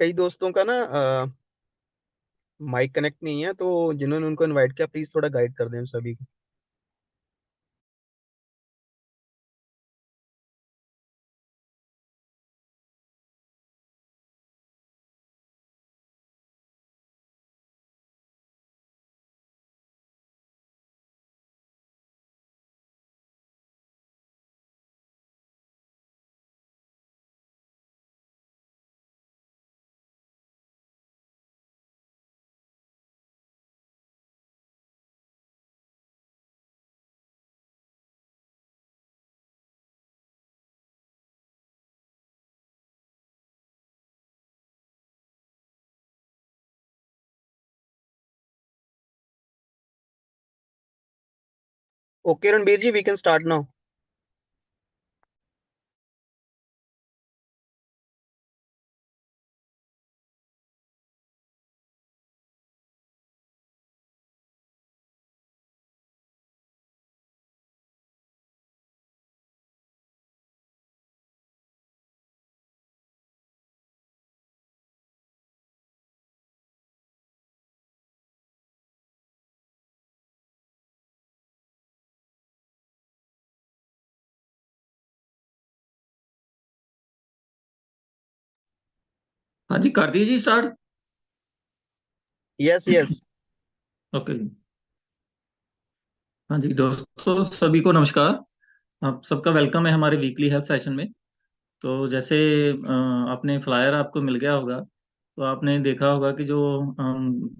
कई दोस्तों का ना माइक कनेक्ट नहीं है, तो जिन्होंने उनको इनवाइट किया प्लीज थोड़ा गाइड कर दें हम सभी को। Okay Ranbir ji, we can start now. हाँ जी, कर दीजिए start. Yes yes. Okay ji. हाँ जी दोस्तों, सभी को नमस्कार। आप सबका वेलकम है हमारे वीकली हेल्थ सेशन में। तो जैसे आपने फ्लायर आपको मिल गया होगा, तो आपने देखा होगा कि जो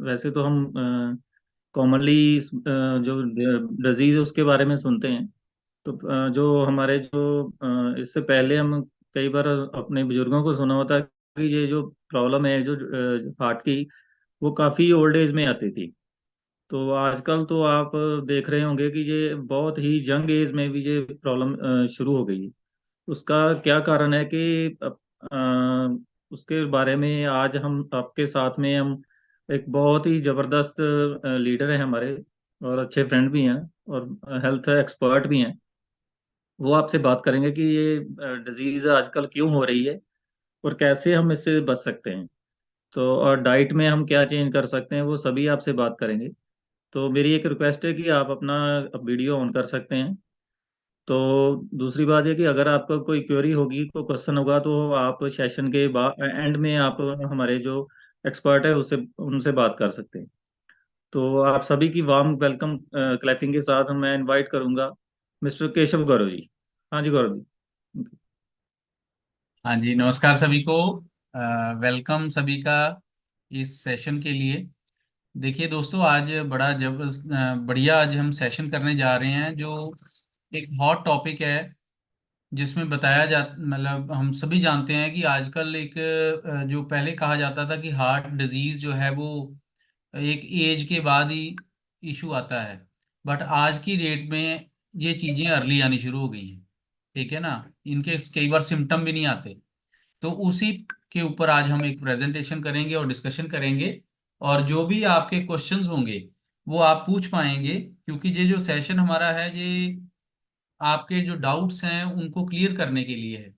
वैसे तो हम कॉमनली जो डिजीज उसके बारे में सुनते हैं। तो जो हमारे जो इससे पहले हम कई बार अपने बुजुर्गों को सुना होता है कि ये जो प्रॉब्लम है जो हार्ट की, वो काफ़ी ओल्ड एज में आती थी। तो आजकल तो आप देख रहे होंगे कि ये बहुत ही यंग एज में भी ये प्रॉब्लम शुरू हो गई है। उसका क्या कारण है कि उसके बारे में आज हम आपके साथ में हम एक बहुत ही जबरदस्त लीडर है हमारे, और अच्छे फ्रेंड भी हैं, और हेल्थ एक्सपर्ट भी हैं। वो आपसे बात करेंगे कि ये डिजीज आजकल क्यों हो रही है और कैसे हम इससे बच सकते हैं। तो और डाइट में हम क्या चेंज कर सकते हैं, वो सभी आपसे बात करेंगे। तो मेरी एक रिक्वेस्ट है कि आप अपना वीडियो ऑन कर सकते हैं। तो दूसरी बात है कि अगर आपका कोई क्वेरी होगी, कोई क्वेश्चन होगा, तो आप सेशन के बाद एंड में आप हमारे जो एक्सपर्ट है उससे उनसे बात कर सकते हैं। तो आप सभी की वार्म वेलकम क्लैपिंग के साथ मैं इनवाइट करूंगा मिस्टर केशव गौरव जी। हाँ जी गौरव जी। हाँ जी, नमस्कार सभी को। वेलकम सभी का इस सेशन के लिए। देखिए दोस्तों, आज बड़ा जबरदस्त बढ़िया आज हम सेशन करने जा रहे हैं, जो एक हॉट टॉपिक है, जिसमें बताया जा मतलब हम सभी जानते हैं कि आजकल एक जो पहले कहा जाता था कि हार्ट डिजीज जो है वो एक एज के बाद ही इशू आता है, बट आज की डेट में ये चीजें अर्ली आनी शुरू हो गई हैं। ठीक है ना। इनके कई बार सिम्टम भी नहीं आते। तो उसी के ऊपर आज हम एक प्रेजेंटेशन करेंगे और डिस्कशन करेंगे। और जो भी आपके क्वेश्चंस होंगे वो आप पूछ पाएंगे, क्योंकि ये जो सेशन हमारा है ये आपके जो डाउट्स हैं उनको क्लियर करने के लिए है।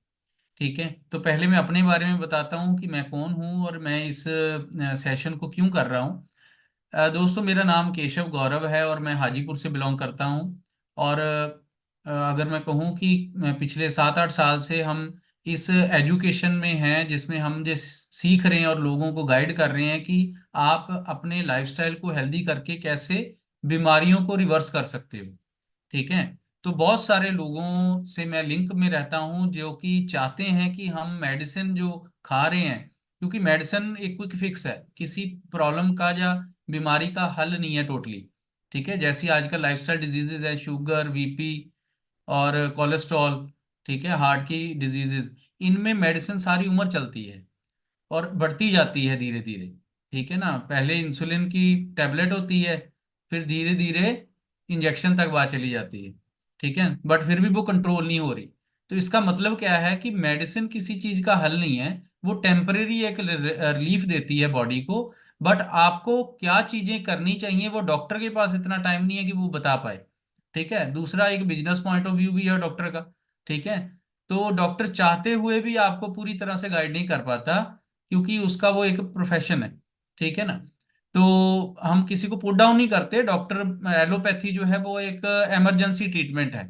ठीक है, तो पहले मैं अपने बारे में बताता हूँ कि मैं कौन हूँ और मैं इस सेशन को क्यों कर रहा हूँ। दोस्तों, मेरा नाम केशव गौरव है और मैं हाजीपुर से बिलोंग करता हूँ। और अगर मैं कहूँ कि मैं पिछले 7-8 साल से हम इस एजुकेशन में हैं, जिसमें हम जो सीख रहे हैं और लोगों को गाइड कर रहे हैं कि आप अपने लाइफस्टाइल को हेल्दी करके कैसे बीमारियों को रिवर्स कर सकते हो। ठीक है। तो बहुत सारे लोगों से मैं लिंक में रहता हूं जो कि चाहते हैं कि हम मेडिसिन जो खा रहे हैं, क्योंकि मेडिसिन एक क्विक फिक्स है किसी प्रॉब्लम का या बीमारी का हल नहीं है टोटली। ठीक है, जैसी आजकल लाइफस्टाइल डिजीजेज है, शुगर, बीपी और कोलेस्ट्रॉल, ठीक है, हार्ट की डिजीजेज, इनमें मेडिसिन सारी उम्र चलती है और बढ़ती जाती है धीरे धीरे। ठीक है ना। पहले इंसुलिन की टेबलेट होती है, फिर धीरे धीरे इंजेक्शन तक बात चली जाती है। ठीक है, बट फिर भी वो कंट्रोल नहीं हो रही। तो इसका मतलब क्या है कि मेडिसिन किसी चीज का हल नहीं है। वो टेम्परेरी एक रिलीफ देती है बॉडी को, बट आपको क्या चीजें करनी चाहिए वो डॉक्टर के पास इतना टाइम नहीं है कि वो बता पाए। ठीक है, दूसरा एक बिजनेस पॉइंट ऑफ व्यू भी है डॉक्टर का। ठीक है, तो डॉक्टर चाहते हुए भी आपको पूरी तरह से गाइड नहीं कर पाता क्योंकि उसका वो एक प्रोफेशन है, ठीक है ना। तो हम किसी को पुट डाउन नहीं करते, डॉक्टर एलोपैथी जो है वो एक इमरजेंसी ट्रीटमेंट है,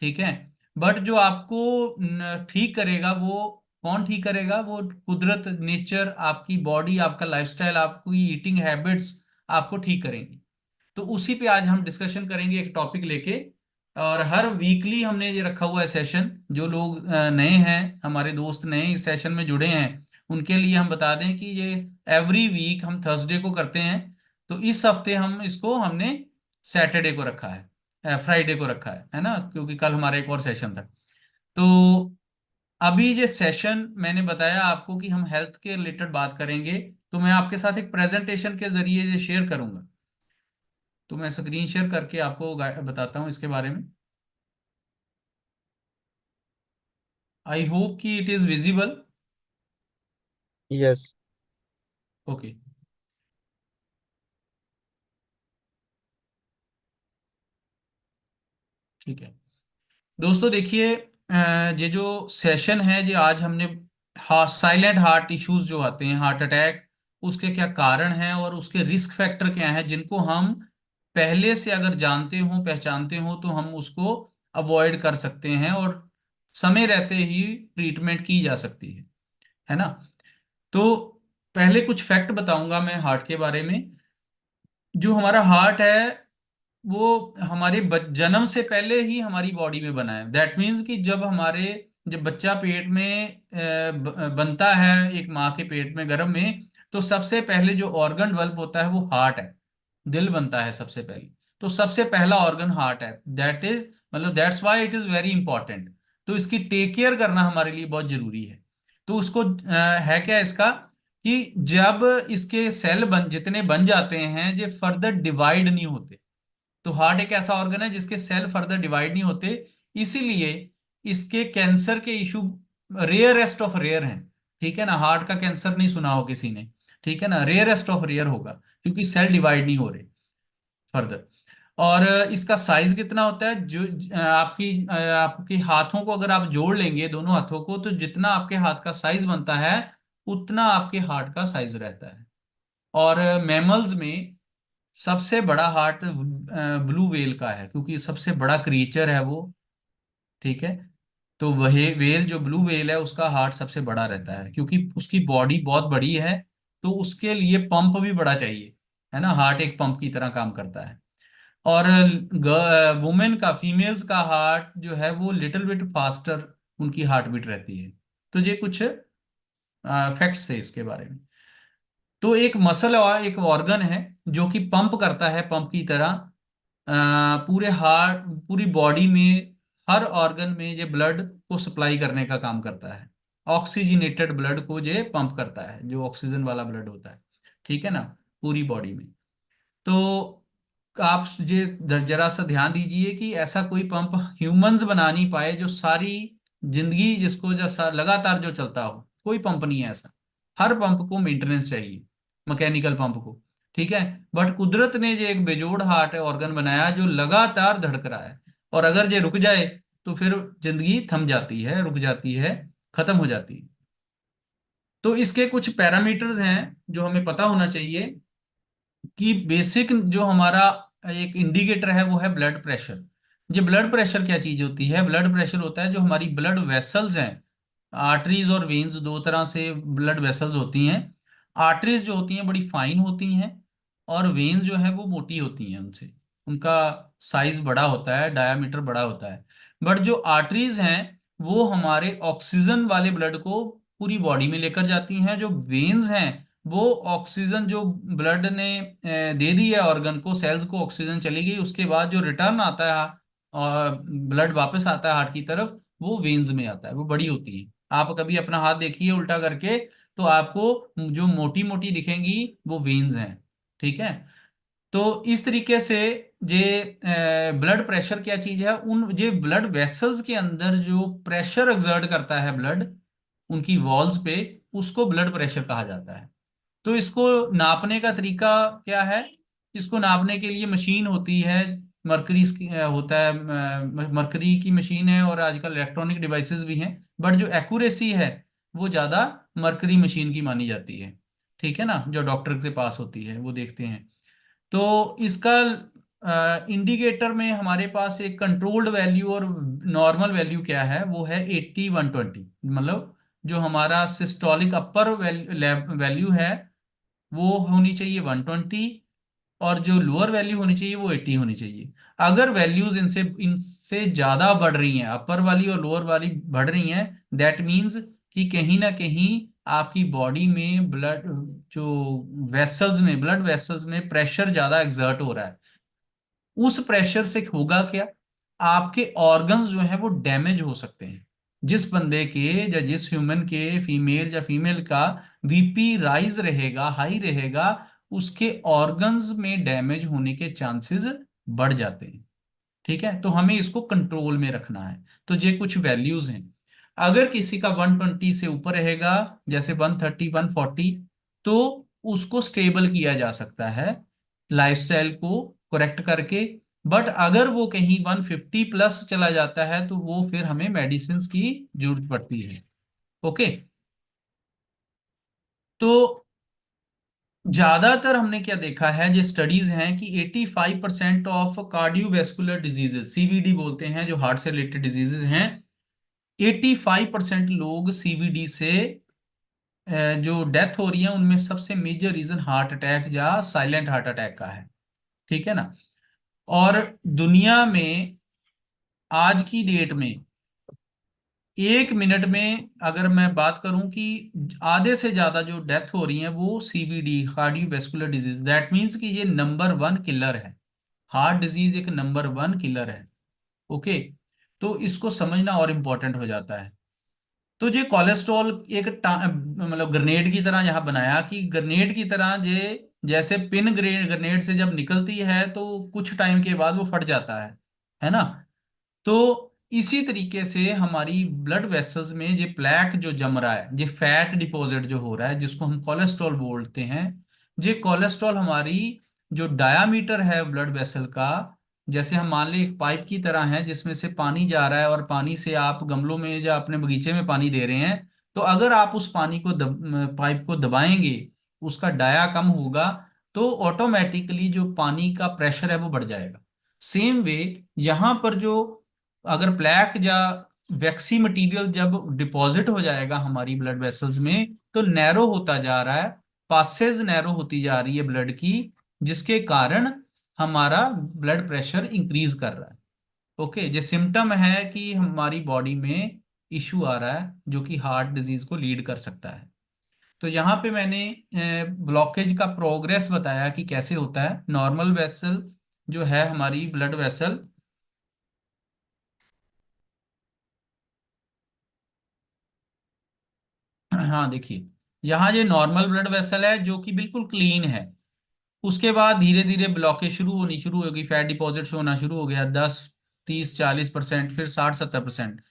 ठीक है। बट जो आपको ठीक करेगा वो कौन ठीक करेगा? वो कुदरत, नेचर, आपकी बॉडी, आपका लाइफस्टाइल, आपकी ईटिंग हैबिट्स आपको ठीक करेंगी। तो उसी पे आज हम डिस्कशन करेंगे एक टॉपिक लेके। और हर वीकली हमने ये रखा हुआ है सेशन। जो लोग नए हैं, हमारे दोस्त नए इस सेशन में जुड़े हैं, उनके लिए हम बता दें कि ये एवरी वीक हम थर्सडे को करते हैं। तो इस हफ्ते हमने सैटरडे को रखा है, फ्राइडे को रखा है ना, क्योंकि कल हमारा एक और सेशन था। तो अभी ये सेशन मैंने बताया आपको कि हम हेल्थ के रिलेटेड बात करेंगे। तो मैं आपके साथ एक प्रेजेंटेशन के जरिए ये शेयर करूंगा। तो मैं स्क्रीन शेयर करके आपको बताता हूँ इसके बारे में। आई होप कि it is visible. Yes. Okay, ठीक है। दोस्तों देखिए, ये जो सेशन है, ये आज हमने साइलेंट हार्ट इश्यूज जो आते हैं, हार्ट अटैक, उसके क्या कारण हैं और उसके रिस्क फैक्टर क्या हैं, जिनको हम पहले से अगर जानते हो, पहचानते हो, तो हम उसको अवॉइड कर सकते हैं और समय रहते ही ट्रीटमेंट की जा सकती है ना। तो पहले कुछ फैक्ट बताऊंगा मैं हार्ट के बारे में। जो हमारा हार्ट है वो हमारे जन्म से पहले ही हमारी बॉडी में बना है। दैट मीन्स कि जब बच्चा पेट में बनता है, एक माँ के पेट में गर्भ में, तो सबसे पहले जो ऑर्गन डेवलप होता है वो हार्ट है। दिल बनता है सबसे पहले। तो सबसे पहला ऑर्गन हार्ट है। दैट इज मतलब that's why it is very important. तो इसकी टेक केयर करना हमारे लिए बहुत जरूरी है। तो उसको है क्या इसका, कि जब इसके सेल जितने बन जाते हैं, ये फर्दर डिवाइड नहीं होते। तो हार्ट एक ऐसा ऑर्गन है जिसके सेल फर्दर डिवाइड नहीं होते। इसीलिए इसके कैंसर के इशू रेयरेस्ट ऑफ रेयर हैं। ठीक है ना, हार्ट का कैंसर नहीं सुना हो किसी ने, ठीक है ना, रेयरेस्ट ऑफ रेयर होगा, क्योंकि सेल डिवाइड नहीं हो रहे फर्दर। और इसका साइज कितना होता है, जो आपके हाथों को अगर आप जोड़ लेंगे, दोनों हाथों को, तो जितना आपके हाथ का साइज बनता है उतना आपके हार्ट का साइज रहता है। और मैमल्स में सबसे बड़ा हार्ट ब्लू व्हेल का है, क्योंकि सबसे बड़ा क्रिएचर है वो, ठीक है। तो वह व्हेल, जो ब्लू व्हेल है, उसका हार्ट सबसे बड़ा रहता है, क्योंकि उसकी बॉडी बहुत बड़ी है। तो उसके लिए पंप भी बड़ा चाहिए, है ना। हार्ट एक पंप की तरह काम करता है। और वुमेन का, फीमेल्स का हार्ट जो है वो लिटिल बिट फास्टर उनकी हार्ट बीट रहती है। तो ये कुछ फैक्ट्स है इसके बारे में। तो एक मसल और एक ऑर्गन है जो कि पंप करता है, पंप की तरह पूरे हार्ट, पूरी बॉडी में, हर ऑर्गन में ये ब्लड को सप्लाई करने का काम करता है। ऑक्सीजनेटेड ब्लड को ये पंप करता है, जो ऑक्सीजन वाला ब्लड होता है, ठीक है ना, पूरी बॉडी में। तो आप ये जरा सा ध्यान दीजिए कि ऐसा कोई पंप ह्यूमंस बना नहीं पाए, जो सारी जिंदगी जिसको जैसा लगातार जो चलता हो, कोई पंप नहीं है ऐसा। हर पंप को मेंटेनेंस चाहिए, मैकेनिकल पंप को, ठीक है। बट कुदरत ने जो एक बेजोड़ हार्ट ऑर्गन बनाया जो लगातार धड़क रहा है, और अगर ये रुक जाए तो फिर जिंदगी थम जाती है, रुक जाती है, खत्म हो जाती है। तो इसके कुछ पैरामीटर्स हैं जो हमें पता होना चाहिए। कि बेसिक जो हमारा एक इंडिकेटर है वो है ब्लड प्रेशर। जो ब्लड प्रेशर क्या चीज होती है? ब्लड प्रेशर होता है जो हमारी ब्लड वेसल्स हैं। आर्टरीज और वेन्स, दो तरह से ब्लड वेसल्स होती हैं। आर्टरीज जो होती हैं बड़ी फाइन होती हैं, और वेन्स जो है वो मोटी होती हैं उनसे। उनका साइज बड़ा होता है, डायामीटर बड़ा होता है। बट जो आर्टरीज हैं वो हमारे ऑक्सीजन वाले ब्लड को पूरी बॉडी में लेकर जाती हैं। जो वेन्स हैं वो ऑक्सीजन जो ब्लड ने दे दी है ऑर्गन को, सेल्स को ऑक्सीजन चली गई, उसके बाद जो रिटर्न आता है और ब्लड वापस आता है हार्ट की तरफ, वो वेन्स में आता है, वो बड़ी होती है। आप कभी अपना हाथ देखिए उल्टा करके, तो आपको जो मोटी मोटी दिखेंगी वो वेन्स हैं, ठीक है। तो इस तरीके से ये ब्लड प्रेशर क्या चीज है, उन ये ब्लड वेसल्स के अंदर जो प्रेशर एक्सर्ट करता है ब्लड उनकी वॉल्स पे, उसको ब्लड प्रेशर कहा जाता है। तो इसको नापने का तरीका क्या है? इसको नापने के लिए मशीन होती है, मरकरी होता है, मरकरी की मशीन है, और आजकल इलेक्ट्रॉनिक डिवाइसेस भी हैं। बट जो एक्यूरेसी है वो ज्यादा मरकरी मशीन की मानी जाती है। ठीक है ना, जो डॉक्टर के पास होती है वो देखते हैं। तो इसका इंडिकेटर में हमारे पास एक कंट्रोल्ड वैल्यू और नॉर्मल वैल्यू क्या है, वो है 80/120। मतलब जो हमारा सिस्टोलिक अपर वैल्यू है वो होनी चाहिए 120, और जो लोअर वैल्यू होनी चाहिए वो 80 होनी चाहिए। अगर वैल्यूज इनसे इनसे ज्यादा बढ़ रही हैं, अपर वाली और लोअर वाली बढ़ रही हैं, दैट मीन्स कि कहीं ना कहीं आपकी बॉडी में ब्लड, जो वेसल्स में, ब्लड वेसल्स में प्रेशर ज्यादा एक्सर्ट हो रहा है। उस प्रेशर से होगा क्या, आपके ऑर्गन्स जो है वो डैमेज हो सकते हैं। जिस बंदे के या जिस ह्यूमन के, फीमेल या फीमेल का बीपी राइज रहेगा, हाई रहेगा, उसके ऑर्गन्स में डैमेज होने के चांसेस बढ़ जाते हैं। ठीक है, तो हमें इसको कंट्रोल में रखना है। तो ये कुछ वैल्यूज हैं। अगर किसी का 120 से ऊपर रहेगा, जैसे 130, 140, तो उसको स्टेबल किया जा सकता है लाइफस्टाइल को करेक्ट करके। बट अगर वो कहीं 150 प्लस चला जाता है तो वो फिर हमें मेडिसिन की जरूरत पड़ती है। ओके। तो ज्यादातर हमने क्या देखा है, जो स्टडीज हैं, कि 85% ऑफ कार्डियोवैस्कुलर डिजीजेस, सीवीडी बोलते हैं, जो हार्ट से रिलेटेड डिजीजेस हैं, 85% लोग सीवीडी से जो डेथ हो रही है उनमें सबसे मेजर रीजन हार्ट अटैक या साइलेंट हार्ट अटैक का है। ठीक है ना। और दुनिया में आज की डेट में 1 मिनट में अगर मैं बात करूं कि आधे से ज्यादा जो डेथ हो रही है वो CVD, cardiovascular disease, that means कि ये नंबर वन किलर है। हार्ट डिजीज एक नंबर वन किलर है। ओके। तो इसको समझना और इम्पोर्टेंट हो जाता है। तो ये कोलेस्ट्रॉल एक मतलब ग्रेनेड की तरह यहाँ बनाया, कि ग्रेनेड की तरह ये, जैसे पिन ग्रेनेड से जब निकलती है तो कुछ टाइम के बाद वो फट जाता है ना। तो इसी तरीके से हमारी ब्लड वेसल्स में ये प्लैक जो जम रहा है, ये फैट डिपॉजिट जो हो रहा है, जिसको हम कोलेस्ट्रॉल बोलते हैं, ये कोलेस्ट्रॉल हमारी जो डायामीटर है ब्लड वेसल का, जैसे हम मान लें एक पाइप की तरह है जिसमें से पानी जा रहा है, और पानी से आप गमलों में या अपने बगीचे में पानी दे रहे हैं, तो अगर आप उस पानी को पाइप को दबाएंगे, उसका डाया कम होगा, तो ऑटोमेटिकली जो पानी का प्रेशर है वो बढ़ जाएगा। सेम वे यहाँ पर जो, अगर प्लैक या वैक्सी मटेरियल जब डिपॉजिट हो जाएगा हमारी ब्लड वेसल्स में, तो नैरो होता जा रहा है, पासेज नैरो होती जा रही है ब्लड की, जिसके कारण हमारा ब्लड प्रेशर इंक्रीज कर रहा है। ओके, जो सिम्टम है कि हमारी बॉडी में इशू आ रहा है जो कि हार्ट डिजीज को लीड कर सकता है। तो यहाँ पे मैंने ब्लॉकेज का प्रोग्रेस बताया कि कैसे होता है। नॉर्मल वेसल जो है हमारी ब्लड वेसल, हाँ देखिए, यहाँ ये नॉर्मल ब्लड वेसल है जो कि बिल्कुल क्लीन है। उसके बाद धीरे धीरे ब्लॉकेज शुरू होगी, फैट डिपॉजिट्स होना शुरू हो गया, 10, 30, 40%, फिर 60, 70%।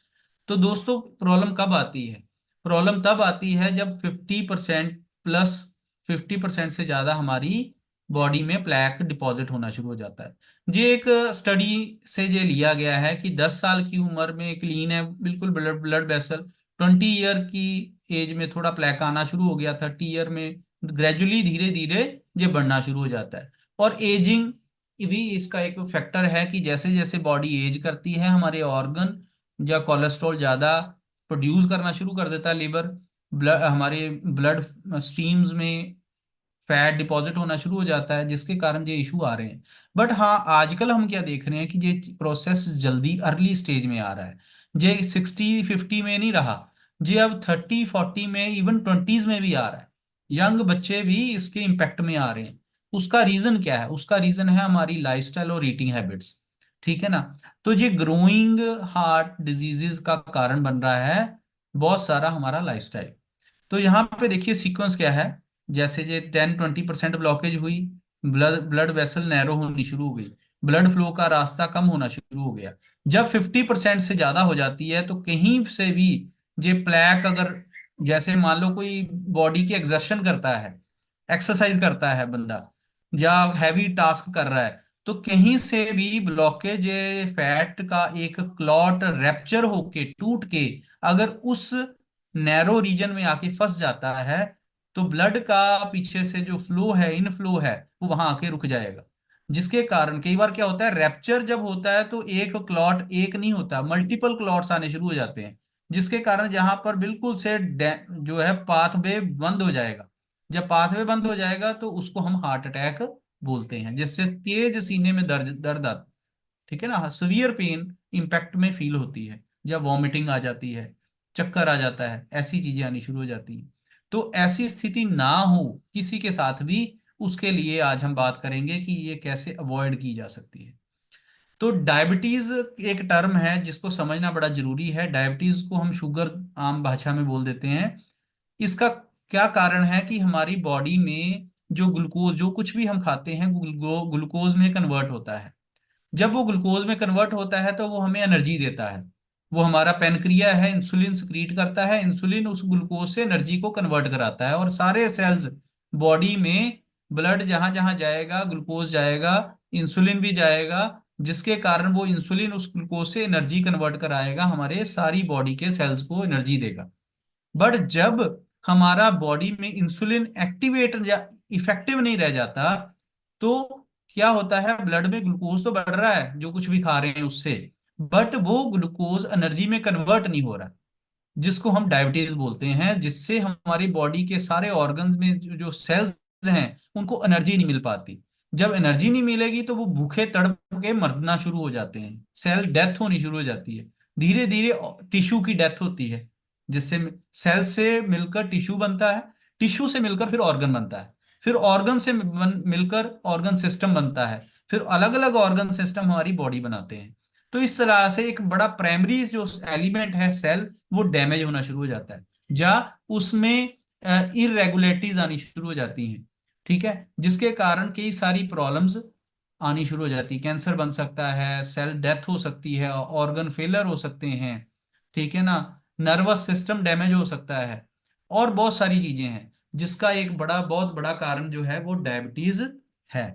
तो दोस्तों प्रॉब्लम कब आती है? प्रॉब्लम तब आती है जब 50% प्लस, 50% से ज्यादा हमारी बॉडी में प्लैक डिपॉजिट होना शुरू हो जाता है। ये एक स्टडी से ये लिया गया है कि 10 साल की उम्र में क्लीन है बिल्कुल ब्लड ब्लड वेसल, 20 ईयर की एज में थोड़ा प्लैक आना शुरू हो गया, 30 ईयर में ग्रेजुअली धीरे धीरे ये बढ़ना शुरू हो जाता है। और एजिंग भी इसका एक फैक्टर है, कि जैसे जैसे बॉडी एज करती है, हमारे ऑर्गन या कोलेस्ट्रॉल ज्यादा प्रोड्यूस करना शुरू कर देता है लिवर, ब्लड, हमारे ब्लड स्ट्रीम्स में फैट डिपॉजिट होना शुरू हो जाता है, जिसके कारण ये इशू आ रहे हैं। बट हाँ, आजकल हम क्या देख रहे हैं कि ये प्रोसेस जल्दी अर्ली स्टेज में आ रहा है। ये 60, 50 में नहीं रहा, ये अब 30, 40 में, इवन 20s में भी आ रहा है। यंग बच्चे भी इसके इम्पेक्ट में आ रहे हैं। उसका रीजन क्या है? उसका रीजन है हमारी लाइफस्टाइल और ईटिंग हैबिट्स। ठीक है ना। तो ये ग्रोइंग हार्ट डिजीजेस का कारण बन रहा है बहुत सारा हमारा लाइफस्टाइल। तो यहाँ पे देखिए सीक्वेंस क्या है। जैसे ये 10, 20% ब्लॉकेज हुई, ब्लड ब्लड वेसल नैरो होनी शुरू हो गई, ब्लड फ्लो का रास्ता कम होना शुरू हो गया। जब 50% से ज्यादा हो जाती है तो कहीं से भी ये प्लैक, अगर जैसे मान लो कोई बॉडी की एक्सर्शन करता है, एक्सरसाइज करता है बंदा, या हैवी टास्क कर रहा है, तो कहीं से भी ब्लॉकेज, फैट का एक क्लॉट रैप्चर होके, टूट के, अगर उस नैरो रीजन में आके फंस जाता है, तो ब्लड का पीछे से जो फ्लो है, इनफ्लो है, वो वहां आके रुक जाएगा। जिसके कारण कई बार क्या होता है, रैप्चर जब होता है तो एक क्लॉट एक नहीं होता, मल्टीपल क्लॉट्स आने शुरू हो जाते हैं। जिसके कारण जहां पर बिल्कुल से जो है पाथवे बंद हो जाएगा। जब पाथवे बंद हो जाएगा तो उसको हम हार्ट अटैक बोलते हैं, जिससे तेज सीने में दर्द दर्द आता, ठीक है ना, सीवियर पेन इंपैक्ट में फील होती है, जब वॉमिटिंग आ जाती है, चक्कर आ जाता है, ऐसी चीजें आनी शुरू हो जाती हैं। तो ऐसी स्थिति ना हो किसी के साथ भी, उसके लिए आज हम बात करेंगे कि ये कैसे अवॉइड की जा सकती है। तो डायबिटीज एक टर्म है जिसको समझना बड़ा जरूरी है। डायबिटीज को हम शुगर आम भाषा में बोल देते हैं। इसका क्या कारण है कि हमारी बॉडी में जो ग्लूकोज, जो कुछ भी हम खाते हैं, ग्लूकोज में कन्वर्ट होता है। जब वो ग्लूकोज में कन्वर्ट होता है तो वो हमें एनर्जी देता है। वो हमारा पेनक्रिया है, इंसुलिन सिक्रीट करता है, इंसुलिन उस ग्लूकोज से एनर्जी को कन्वर्ट कराता है, और सारे सेल्स बॉडी में, ब्लड जहां जहां जाएगा ग्लूकोज जाएगा, इंसुलिन भी जाएगा, जिसके कारण वो इंसुलिन उस ग्लूकोज से एनर्जी कन्वर्ट कराएगा, हमारे सारी बॉडी के सेल्स को एनर्जी देगा। बट जब हमारा बॉडी में इंसुलिन एक्टिवेट या इफेक्टिव नहीं रह जाता, तो क्या होता है, ब्लड में ग्लूकोज तो बढ़ रहा है जो कुछ भी खा रहे हैं उससे, बट वो ग्लूकोज एनर्जी में कन्वर्ट नहीं हो रहा, जिसको हम डायबिटीज बोलते हैं। जिससे हमारी बॉडी के सारे ऑर्गन्स में जो सेल्स हैं उनको एनर्जी नहीं मिल पाती। जब एनर्जी नहीं मिलेगी तो वो भूखे तड़प के मरना शुरू हो जाते हैं, सेल डेथ होनी शुरू हो जाती है, धीरे धीरे टिश्यू की डेथ होती है, जिससे सेल से मिलकर टिश्यू बनता है, टिश्यू से मिलकर फिर ऑर्गन बनता है, फिर ऑर्गन से मिलकर ऑर्गन सिस्टम बनता है, फिर अलग अलग ऑर्गन सिस्टम हमारी बॉडी बनाते हैं। तो इस तरह से एक बड़ा प्राइमरी जो एलिमेंट है सेल, वो डैमेज होना शुरू हो जाता है, या उसमें इरेगुलरिटीज आनी शुरू हो जाती हैं, ठीक है, जिसके कारण कई सारी प्रॉब्लम्स आनी शुरू हो जाती है। कैंसर बन सकता है, सेल डेथ हो सकती है, ऑर्गन फेलर हो सकते हैं, ठीक है ना, नर्वस सिस्टम डैमेज हो सकता है, और बहुत सारी चीजें हैं, जिसका एक बहुत बड़ा कारण जो है वो डायबिटीज है।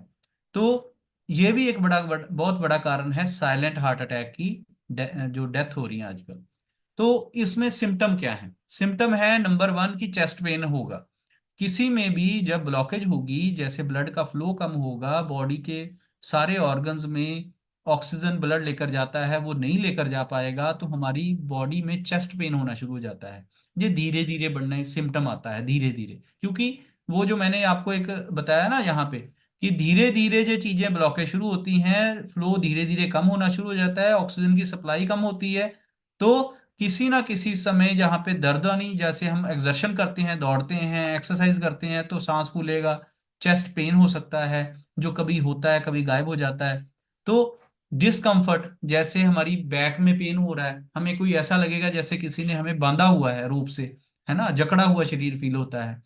तो ये भी एक बहुत बड़ा कारण है साइलेंट हार्ट अटैक की, जो डेथ हो रही है आजकल। तो इसमें सिम्टम क्या है? सिम्टम है नंबर वन की चेस्ट पेन होगा। किसी में भी जब ब्लॉकेज होगी, जैसे ब्लड का फ्लो कम होगा, बॉडी के सारे ऑर्गन्स में ऑक्सीजन ब्लड लेकर जाता है, वो नहीं लेकर जा पाएगा, तो हमारी बॉडी में चेस्ट पेन होना शुरू हो जाता है। ये धीरे धीरे बढ़ने सिम्टम आता है, धीरे धीरे, क्योंकि वो जो मैंने आपको एक बताया ना यहाँ पे, कि धीरे धीरे जो चीजें ब्लॉकेज शुरू होती हैं, फ्लो धीरे धीरे कम होना शुरू हो जाता है, ऑक्सीजन की सप्लाई कम होती है, तो किसी ना किसी समय जहाँ पे दर्द आनी, जैसे हम एक्सर्शन करते हैं, दौड़ते हैं, एक्सरसाइज करते हैं, तो सांस फूलेगा, चेस्ट पेन हो सकता है, जो कभी होता है कभी गायब हो जाता है। तो डिस्कम्फर्ट, जैसे हमारी बैक में पेन हो रहा है, हमें कोई ऐसा लगेगा जैसे किसी ने हमें बांधा हुआ है रूप से, है ना, जकड़ा हुआ शरीर फील होता है।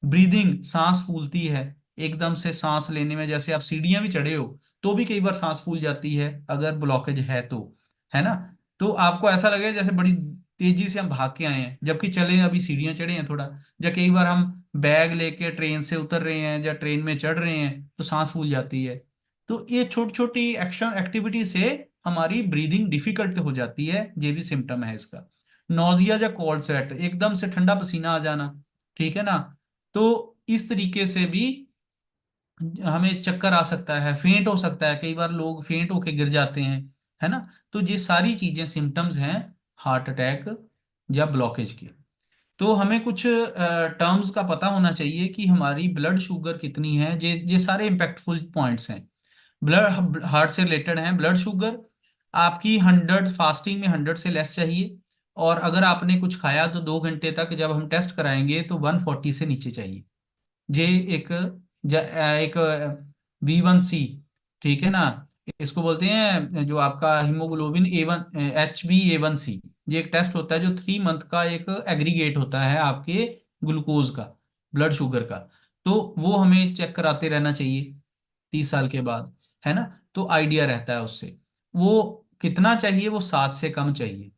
ब्रीदिंग, सांस फूलती है एकदम से, सांस लेने में, जैसे आप सीढ़ियां भी चढ़े हो तो भी कई बार सांस फूल जाती है अगर ब्लॉकेज है तो, है ना। तो आपको ऐसा लगेगा जैसे बड़ी तेजी से हम भाग के आए हैं, जबकि चले अभी सीढ़ियां चढ़े हैं थोड़ा। या कई बार हम बैग लेके ट्रेन से उतर रहे हैं या ट्रेन में चढ़ रहे हैं तो सांस फूल जाती है। तो ये छोटी छोटी एक्शन एक्टिविटी से हमारी ब्रीदिंग डिफिकल्ट हो जाती है, ये भी सिम्टम है इसका। नोजिया या कोल्ड स्वेट, एकदम से ठंडा पसीना आ जाना, ठीक है ना। तो इस तरीके से भी हमें चक्कर आ सकता है, फेंट हो सकता है, कई बार लोग फेंट होके गिर जाते हैं, है ना। तो ये सारी चीजें सिम्टम्स हैं हार्ट अटैक या ब्लॉकेज के। तो हमें कुछ टर्म्स का पता होना चाहिए कि हमारी ब्लड शुगर कितनी है। ये सारे इम्पैक्टफुल पॉइंट्स हैं, ब्लड हार्ट से रिलेटेड हैं। ब्लड शुगर आपकी 100, फास्टिंग में 100 से लेस चाहिए, और अगर आपने कुछ खाया तो 2 घंटे तक जब हम टेस्ट कराएंगे तो 140 से नीचे चाहिए। जे एक एक B1C, ठीक है ना, इसको बोलते हैं जो आपका हीमोग्लोबिन A1, HbA1c। ये एक टेस्ट होता है जो 3 मंथ का एक एग्रीगेट होता है आपके ग्लूकोज का, ब्लड शुगर का। तो वो हमें चेक कराते रहना चाहिए 30 साल के बाद, है ना। तो आइडिया रहता है उससे। वो कितना चाहिए? वो 7 से कम चाहिए।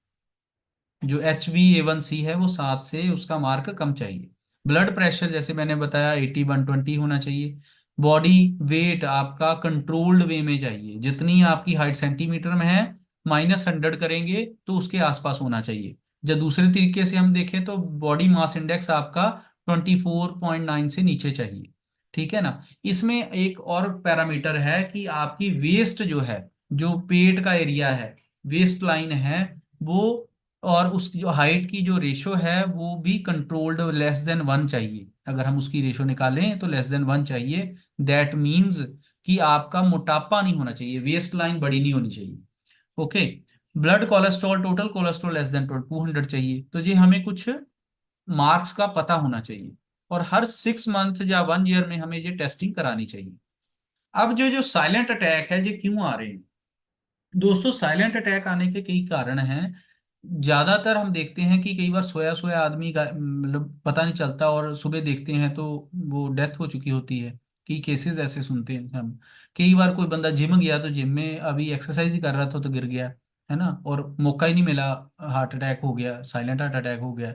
जो HbA1c है वो 7 से उसका मार्क कम चाहिए। ब्लड प्रेशर जैसे मैंने बताया 80/120 होना चाहिए। बॉडी वेट आपका कंट्रोल्ड वे में चाहिए, जितनी आपकी हाइट सेंटीमीटर में है, -100 करेंगे तो उसके आसपास होना चाहिए। या दूसरे तरीके से हम देखें तो बॉडी मास इंडेक्स आपका 24.9 से नीचे चाहिए, ठीक है ना। इसमें एक और पैरामीटर है कि आपकी वेस्ट जो है, जो पेट का एरिया है, वेस्ट लाइन है वो, और उसकी जो हाइट की जो रेशो है वो भी कंट्रोल्ड लेस देन 1 चाहिए। अगर हम उसकी रेशो निकालें तो लेस देन 1 चाहिए। दैट मीन्स कि आपका मोटापा नहीं होना चाहिए, वेस्ट लाइन बड़ी नहीं होनी चाहिए। Okay. Blood cholesterol, total cholesterol less than 200 चाहिए। तो ये हमें कुछ मार्क्स का पता होना चाहिए, और हर 6 मंथ या 1 ईयर में हमें ये टेस्टिंग करानी चाहिए। अब जो जो साइलेंट अटैक है ये क्यों आ रहे हैं दोस्तों? साइलेंट अटैक आने के कई कारण हैं। ज्यादातर हम देखते हैं कि कई बार सोया सोया आदमी मतलब पता नहीं चलता, और सुबह देखते हैं तो वो डेथ हो चुकी होती है। कई केसेस ऐसे सुनते हैं हम। कई बार कोई बंदा जिम गया तो जिम में अभी एक्सरसाइज ही कर रहा था तो गिर गया, है ना, और मौका ही नहीं मिला, हार्ट अटैक हो गया, साइलेंट हार्ट अटैक हो गया।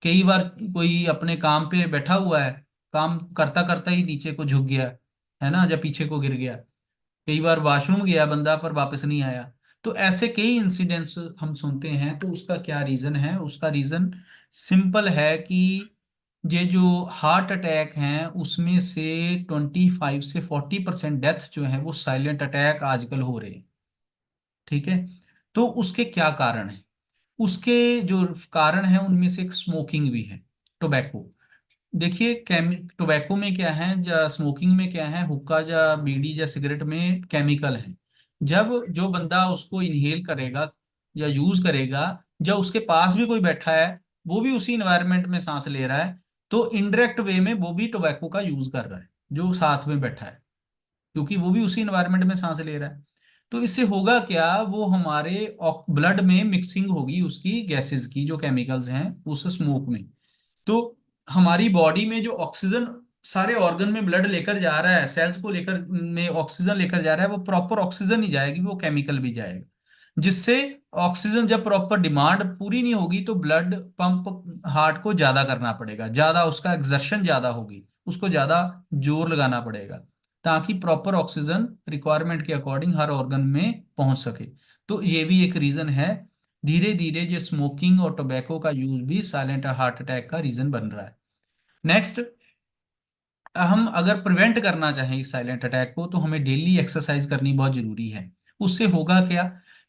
कई बार कोई अपने काम पे बैठा हुआ है, काम करता करता ही नीचे को झुक गया, है ना, या पीछे को गिर गया। कई बार वॉशरूम गया बंदा पर वापस नहीं आया। तो ऐसे कई इंसिडेंट्स हम सुनते हैं। तो उसका क्या रीजन है? उसका रीजन सिंपल है कि ये जो हार्ट अटैक हैं उसमें से 25 से 40% डेथ जो है वो साइलेंट अटैक आजकल हो रहे हैं, ठीक है। तो उसके क्या कारण है? उसके जो कारण है उनमें से एक स्मोकिंग भी है, टोबैको। देखिए टोबैको में क्या है, या स्मोकिंग में क्या है, हुक्का या बीड़ी या सिगरेट में केमिकल है। जब जो बंदा उसको इनहेल करेगा या यूज करेगा, जब उसके पास भी कोई बैठा है, वो भी उसी इन्वायरमेंट में सांस ले रहा है, तो इनडायरेक्ट वे में वो भी टोबैको का यूज कर रहा है, जो साथ में बैठा है, क्योंकि वो भी उसी इन्वायरमेंट में सांस ले रहा है। तो इससे होगा क्या, वो हमारे ब्लड में मिक्सिंग होगी उसकी गैसेस की, जो केमिकल्स हैं उस स्मोक में। तो हमारी बॉडी में जो ऑक्सीजन सारे ऑर्गन में ब्लड लेकर जा रहा है, सेल्स को लेकर में ऑक्सीजन लेकर जा रहा है, वो प्रॉपर ऑक्सीजन नहीं जाएगी, वो केमिकल भी जाएगा। जिससे ऑक्सीजन जब प्रॉपर डिमांड पूरी नहीं होगी तो ब्लड पंप हार्ट को ज्यादा करना पड़ेगा, ज्यादा उसका एक्सर्शन ज्यादा होगी, उसको ज्यादा जोर लगाना पड़ेगा, ताकि प्रॉपर ऑक्सीजन रिक्वायरमेंट के अकॉर्डिंग हर ऑर्गन में पहुंच सके। तो ये भी एक रीजन है। धीरे धीरे ये स्मोकिंग और टोबैको का यूज भी साइलेंट हार्ट अटैक का रीजन बन रहा है। नेक्स्ट, हम अगर प्रिवेंट करना चाहें इस साइलेंट अटैक को तो हमें डेली एक्सरसाइज करनी बहुत जरूरी है। उससे होगा क्या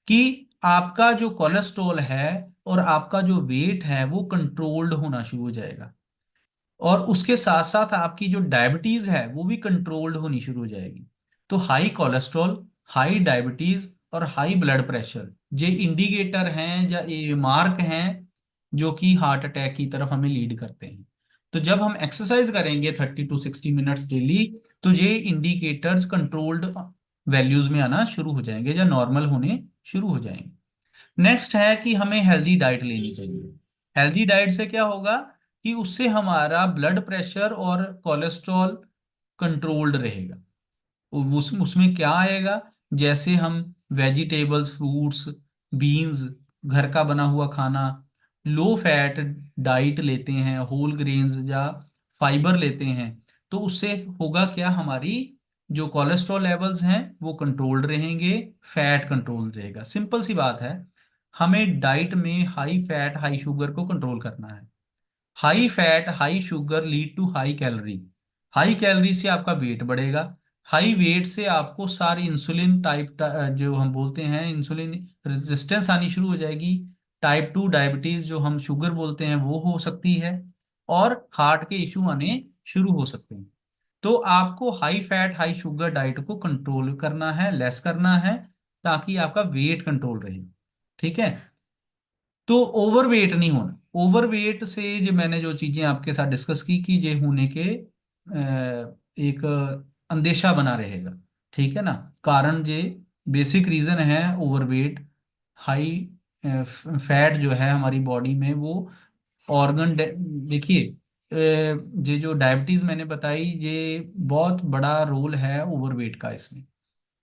कि आपका जो कोलेस्ट्रॉल है और आपका जो वेट है वो कंट्रोल्ड होना शुरू हो जाएगा, और उसके साथ साथ आपकी जो डायबिटीज है वो भी कंट्रोल्ड होनी शुरू हो जाएगी। तो हाई कोलेस्ट्रॉल, हाई डायबिटीज और हाई ब्लड प्रेशर ये इंडिकेटर हैं या ये मार्क हैं जो कि हार्ट अटैक की तरफ हमें लीड करते हैं। तो जब हम एक्सरसाइज करेंगे 30 to 60 मिनट्स डेली, तो ये इंडिकेटर्स कंट्रोल्ड वैल्यूज में आना शुरू हो जाएंगे या नॉर्मल होने शुरू हो जाएंगे। नेक्स्ट है कि हमें हेल्दी डाइट लेनी चाहिए। हेल्दी डाइट से क्या होगा कि उससे हमारा ब्लड प्रेशर और कोलेस्ट्रॉल कंट्रोल्ड रहेगा। उसमें क्या आएगा, जैसे हम वेजिटेबल्स, फ्रूट्स, बीन्स, घर का बना हुआ खाना, लो फैट डाइट लेते हैं, होल ग्रेन्स या फाइबर लेते हैं, तो उससे होगा क्या, हमारी जो कोलेस्ट्रॉल लेवल्स हैं वो कंट्रोल्ड रहेंगे, फैट कंट्रोल रहेगा। सिंपल सी बात है, हमें डाइट में हाई फैट हाई शुगर को कंट्रोल करना है। High fat high sugar lead to high calorie. High calorie से आपका वेट बढ़ेगा, हाई वेट से आपको सारी इंसुलिन टाइप जो हम बोलते हैं इंसुलिन रेजिस्टेंस आनी शुरू हो जाएगी। टाइप 2 डायबिटीज जो हम शुगर बोलते हैं वो हो सकती है, और हार्ट के इश्यू आने शुरू हो सकते हैं। तो आपको high fat high sugar diet को कंट्रोल करना है, लेस करना है, ताकि आपका वेट कंट्रोल रहे, ठीक है। तो ओवरवेट नहीं होना। ओवरवेट से जो मैंने जो चीजें आपके साथ डिस्कस की कि ये होने के एक अंदेशा बना रहेगा, ठीक है ना। कारण ये बेसिक रीजन है ओवरवेट। हाई फैट जो है हमारी बॉडी में वो ऑर्गन, देखिए ये जो डायबिटीज मैंने बताई ये बहुत बड़ा रोल है ओवरवेट का इसमें,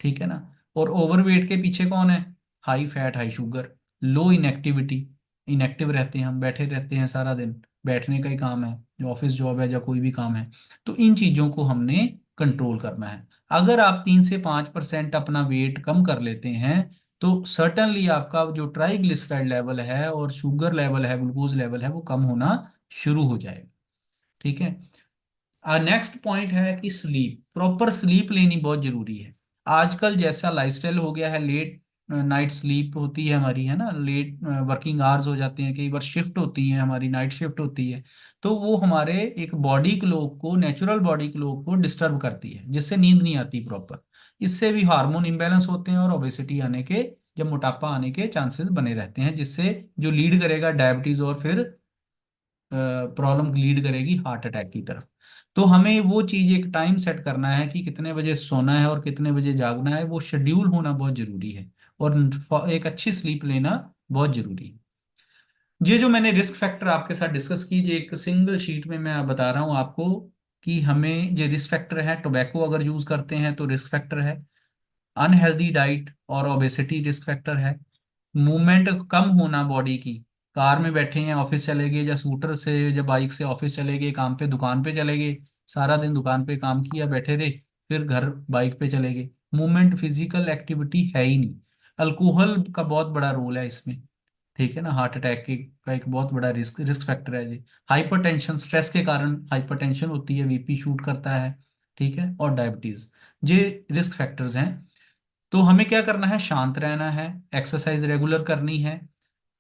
ठीक है ना। और ओवरवेट के पीछे कौन है? हाई फैट हाई शुगर, लो इनएक्टिविटी, इनएक्टिव रहते हैं हम, बैठे रहते हैं सारा दिन, बैठने का ही काम है, जो ऑफिस जॉब है या कोई भी काम है। तो इन चीजों को हमने कंट्रोल करना है। अगर आप 3 से 5% अपना वेट कम कर लेते हैं तो सर्टनली आपका जो ट्राइग्लिसराइड लेवल है और शुगर लेवल है, ग्लूकोज लेवल है, वो कम होना शुरू हो जाएगा। ठीक है। नेक्स्ट पॉइंट है कि स्लीप, प्रॉपर स्लीप लेनी बहुत जरूरी है। आजकल जैसा लाइफस्टाइल हो गया है, लेट नाइट स्लीप होती है हमारी, है ना, लेट वर्किंग आवर्स हो जाते हैं, कई बार शिफ्ट होती है हमारी, नाइट शिफ्ट होती है, तो वो हमारे एक बॉडी क्लॉक को, नेचुरल बॉडी क्लॉक को डिस्टर्ब करती है, जिससे नींद नहीं आती प्रॉपर। इससे भी हार्मोन इम्बैलेंस होते हैं और ओबेसिटी आने के, जब मोटापा आने के चांसेस बने रहते हैं, जिससे जो लीड करेगा डायबिटीज और फिर प्रॉब्लम लीड करेगी हार्ट अटैक की तरफ। तो हमें वो चीज एक टाइम सेट करना है कि कितने बजे सोना है और कितने बजे जागना है, वो शेड्यूल होना बहुत जरूरी है, और एक अच्छी स्लीप लेना बहुत जरूरी है। ये जो मैंने रिस्क फैक्टर आपके साथ डिस्कस की, ये एक सिंगल शीट में मैं बता रहा हूँ आपको कि हमें ये रिस्क फैक्टर है, टोबैको अगर यूज करते हैं तो रिस्क फैक्टर है, अनहेल्दी डाइट और ओबेसिटी रिस्क फैक्टर है, मूवमेंट कम होना बॉडी की, कार में बैठे हैं ऑफिस चले गए, या स्कूटर से या बाइक से ऑफिस चले गए, काम पे दुकान पे चले गए, सारा दिन दुकान पे काम किया बैठे रहे, फिर घर बाइक पे चले गए, मूवमेंट फिजिकल एक्टिविटी है ही नहीं। अल्कोहल का बहुत बड़ा रोल है इसमें, ठीक है ना, हार्ट अटैक का एक बहुत बड़ा रिस्क रिस्क फैक्टर है जी। हाइपरटेंशन, स्ट्रेस के कारण हाइपरटेंशन होती है, बीपी शूट करता है, ठीक है, और डायबिटीज, ये रिस्क फैक्टर्स हैं। तो हमें क्या करना है, शांत रहना है, एक्सरसाइज रेगुलर करनी है,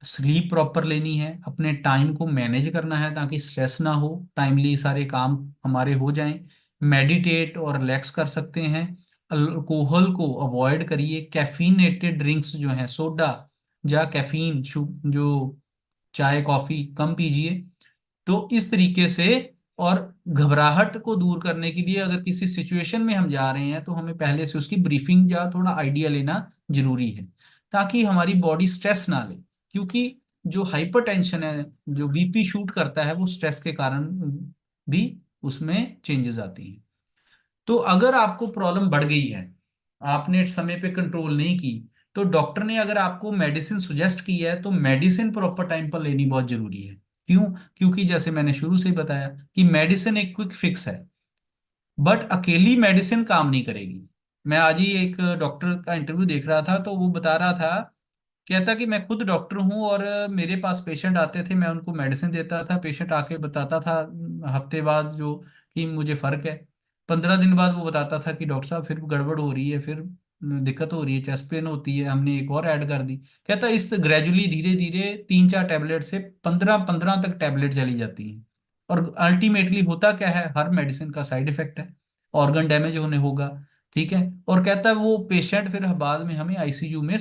स्लीप प्रॉपर लेनी है, अपने टाइम को मैनेज करना है ताकि स्ट्रेस ना हो, टाइमली सारे काम हमारे हो जाएं, मेडिटेट और रिलैक्स कर सकते हैं, अल्कोहल को अवॉइड करिए, कैफीनेटेड ड्रिंक्स जो हैं, सोडा या कैफीन जो चाय कॉफी कम पीजिए। तो इस तरीके से, और घबराहट को दूर करने के लिए अगर किसी सिचुएशन में हम जा रहे हैं तो हमें पहले से उसकी ब्रीफिंग या थोड़ा आइडिया लेना जरूरी है, ताकि हमारी बॉडी स्ट्रेस ना ले, क्योंकि जो हाइपरटेंशन है, जो बीपी शूट करता है, वो स्ट्रेस के कारण भी उसमें चेंजेस आती हैं। तो अगर आपको प्रॉब्लम बढ़ गई है, आपने समय पे कंट्रोल नहीं की, तो डॉक्टर ने अगर आपको मेडिसिन सुजेस्ट की है तो मेडिसिन प्रॉपर टाइम पर लेनी बहुत जरूरी है। क्यों? क्योंकि जैसे मैंने शुरू से ही बताया कि मेडिसिन एक क्विक फिक्स है, बट अकेली मेडिसिन काम नहीं करेगी। मैं आज ही एक डॉक्टर का इंटरव्यू देख रहा था, तो वो बता रहा था, कहता कि मैं खुद डॉक्टर हूँ और मेरे पास पेशेंट आते थे, मैं उनको मेडिसिन देता था, पेशेंट आके बताता था हफ्ते बाद जो कि मुझे फर्क है, 15 दिन बाद वो बताता था कि डॉक्टर साहब फिर गड़बड़ हो रही है, फिर दिक्कत हो रही है, चेस्ट पेन होती है, हमने एक और ऐड कर दी। कहता इस ग्रेजुअली धीरे धीरे 3-4 टैबलेट से 15-15 तक टैबलेट चली जाती हैं, और अल्टीमेटली होता क्या है, हर मेडिसिन का साइड इफेक्ट है, ऑर्गन डैमेज होने होगा। ठीक है। और कहता है वो पेशेंट फिर बाद में हमें आईसीयू में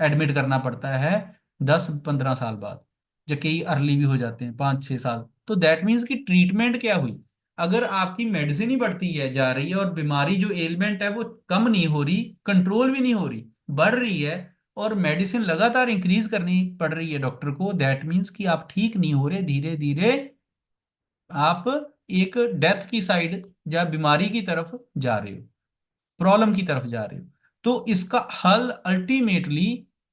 एडमिट करना पड़ता है 10-15 साल बाद, जो कई अर्ली भी हो जाते हैं 5-6 साल। तो दैट मीन्स कि ट्रीटमेंट क्या हुई, अगर आपकी मेडिसिन ही बढ़ती है जा रही है और बीमारी जो एलिमेंट है वो कम नहीं हो रही, कंट्रोल भी नहीं हो रही, बढ़ रही है, और मेडिसिन लगातार इंक्रीज करनी पड़ रही है डॉक्टर को, दैट मीन्स कि आप ठीक नहीं हो रहे, धीरे धीरे आप एक डेथ की साइड या बीमारी की तरफ जा रहे हो, प्रॉब्लम की तरफ जा रहे हो। तो इसका हल अल्टीमेटली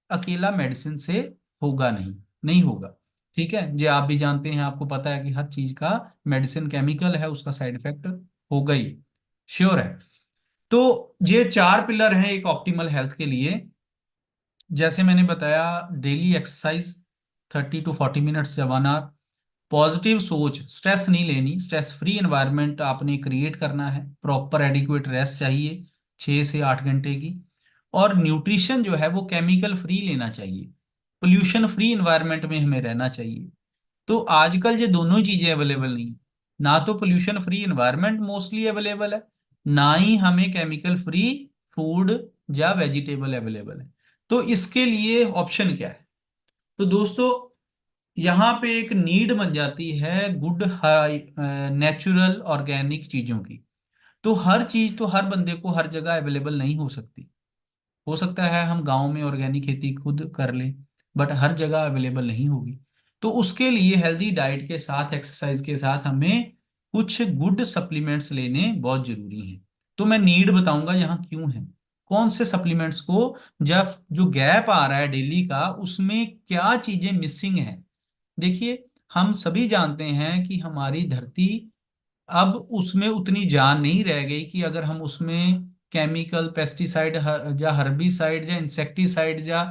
अकेला मेडिसिन से होगा नहीं, नहीं होगा। ठीक है, जो आप भी जानते हैं, आपको पता है कि हर चीज का मेडिसिन केमिकल है, उसका साइड इफेक्ट होगा ही, श्योर है। तो ये 4 पिलर हैं एक ऑप्टिमल हेल्थ के लिए। जैसे मैंने बताया, डेली एक्सरसाइज 30 to 40 मिनट्स या 1 आवर, पॉजिटिव सोच, स्ट्रेस नहीं लेनी, स्ट्रेस फ्री एनवायरनमेंट आपने क्रिएट करना है, प्रॉपर एडिक्वेट रेस्ट चाहिए 6 से 8 घंटे की, और न्यूट्रिशन जो है वो केमिकल फ्री लेना चाहिए, पोल्यूशन फ्री एनवायरनमेंट में हमें रहना चाहिए। तो आजकल ये दोनों ही चीजें अवेलेबल नहीं है, ना तो pollution free environment mostly available है, ना ही हमें केमिकल फ्री फूड या वेजिटेबल अवेलेबल है। तो इसके लिए ऑप्शन क्या है? तो दोस्तों, यहाँ पे एक नीड बन जाती है गुड हाई नेचुरल ऑर्गेनिक चीजों की। तो हर चीज तो हर बंदे को हर जगह अवेलेबल नहीं हो सकती, हो सकता है हम गांव में ऑर्गेनिक खेती खुद कर लें, बट हर जगह अवेलेबल नहीं होगी। तो उसके लिए हेल्दी डाइट के साथ, एक्सरसाइज के साथ, हमें कुछ गुड सप्लीमेंट्स लेने बहुत जरूरी हैं। तो मैं नीड बताऊंगा यहाँ क्यों है, कौन से सप्लीमेंट्स को, जब जो गैप आ रहा है डेली का, उसमें क्या चीजें मिसिंग है। देखिए, हम सभी जानते हैं कि हमारी धरती अब उसमें उतनी जान नहीं रह गई कि अगर हम उसमें केमिकल पेस्टिसाइड या हर्बिसाइड या इंसेक्टिसाइड या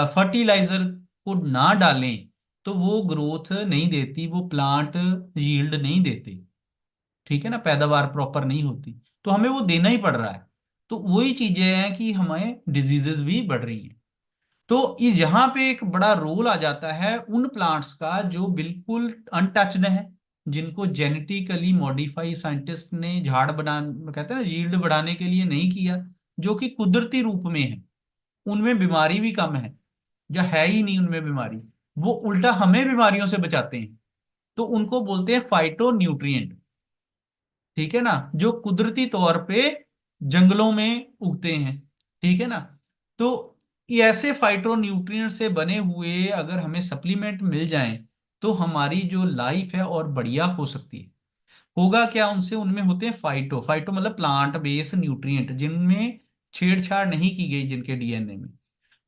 फर्टिलाइजर को ना डालें तो वो ग्रोथ नहीं देती, वो प्लांट यील्ड नहीं देते, ठीक है ना, पैदावार प्रॉपर नहीं होती, तो हमें वो देना ही पड़ रहा है। तो वही चीजें हैं कि हमें डिजीजेस भी बढ़ रही हैं। तो इस यहाँ पे एक बड़ा रोल आ जाता है उन प्लांट्स का जो बिल्कुल अनटच्ड है, जिनको जेनेटिकली मॉडिफाई साइंटिस्ट ने झाड़ बना, कहते हैं ना, यील्ड बढ़ाने के लिए नहीं किया, जो कि कुदरती रूप में है, उनमें बीमारी भी कम है या है ही नहीं उनमें बीमारी, वो उल्टा हमें बीमारियों से बचाते हैं, तो उनको बोलते हैं फाइटो न्यूट्रिएंट, ठीक है ना, जो कुदरती तौर पे जंगलों में उगते हैं, ठीक है ना। तो ये ऐसे फाइटोन्यूट्रिएंट से बने हुए अगर हमें सप्लीमेंट मिल जाएं तो हमारी जो लाइफ है और बढ़िया हो सकती है। होगा क्या उनसे, उनमें होते हैं फाइटो, फाइटो मतलब प्लांट बेस न्यूट्रिएंट, जिनमें छेड़छाड़ नहीं की गई जिनके डीएनए में,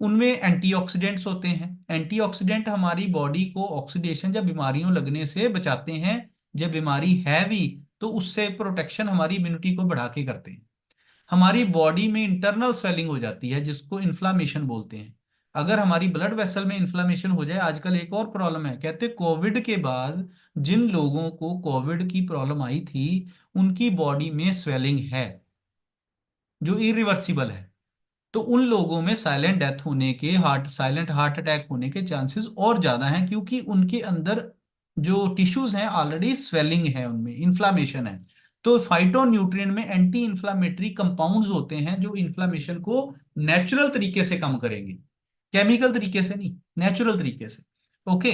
उनमें एंटीऑक्सीडेंट्स होते हैं। एंटीऑक्सीडेंट हमारी बॉडी को ऑक्सीडेशन या बीमारियों लगने से बचाते हैं, जब बीमारी है भी तो उससे प्रोटेक्शन हमारी इम्यूनिटी को बढ़ा के करते हैं। हमारी बॉडी में इंटरनल स्वेलिंग हो जाती है जिसको इन्फ्लामेशन बोलते हैं। अगर हमारी ब्लड वेसल में इन्फ्लामेशन हो जाए, आजकल एक और प्रॉब्लम है, कहते हैं कोविड के बाद जिन लोगों को कोविड की प्रॉब्लम आई थी उनकी बॉडी में स्वेलिंग है जो इरिवर्सिबल है, तो उन लोगों में साइलेंट डेथ होने के, साइलेंट हार्ट अटैक होने के चांसेस और ज्यादा हैं, क्योंकि उनके अंदर जो टिश्यूज हैं ऑलरेडी स्वेलिंग है, उनमें इन्फ्लामेशन है। तो फाइटोन्यूट्रिएंट में एंटी इन्फ्लामेटरी कंपाउंड्स होते हैं जो इन्फ्लामेशन को नेचुरल तरीके से कम करेंगे, केमिकल तरीके से नहीं, नेचुरल तरीके से। ओके।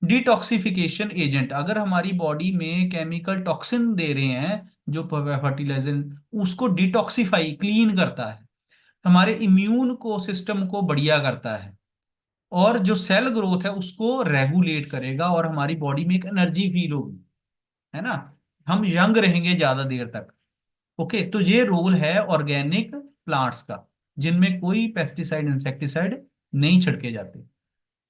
डिटॉक्सिफिकेशन एजेंट, अगर हमारी बॉडी में केमिकल टॉक्सिन दे रहे हैं जो फर्टिलाइजर, उसको डिटॉक्सिफाई क्लीन करता है, हमारे इम्यून को सिस्टम को बढ़िया करता है, और जो सेल ग्रोथ है उसको रेगुलेट करेगा, और हमारी बॉडी में एक एनर्जी फील होगी, है ना, हम यंग रहेंगे ज्यादा देर तक। ओके, तो ये रोल है ऑर्गेनिक प्लांट्स का, जिनमें कोई पेस्टिसाइड इंसेक्टिसाइड नहीं छिड़के जाते।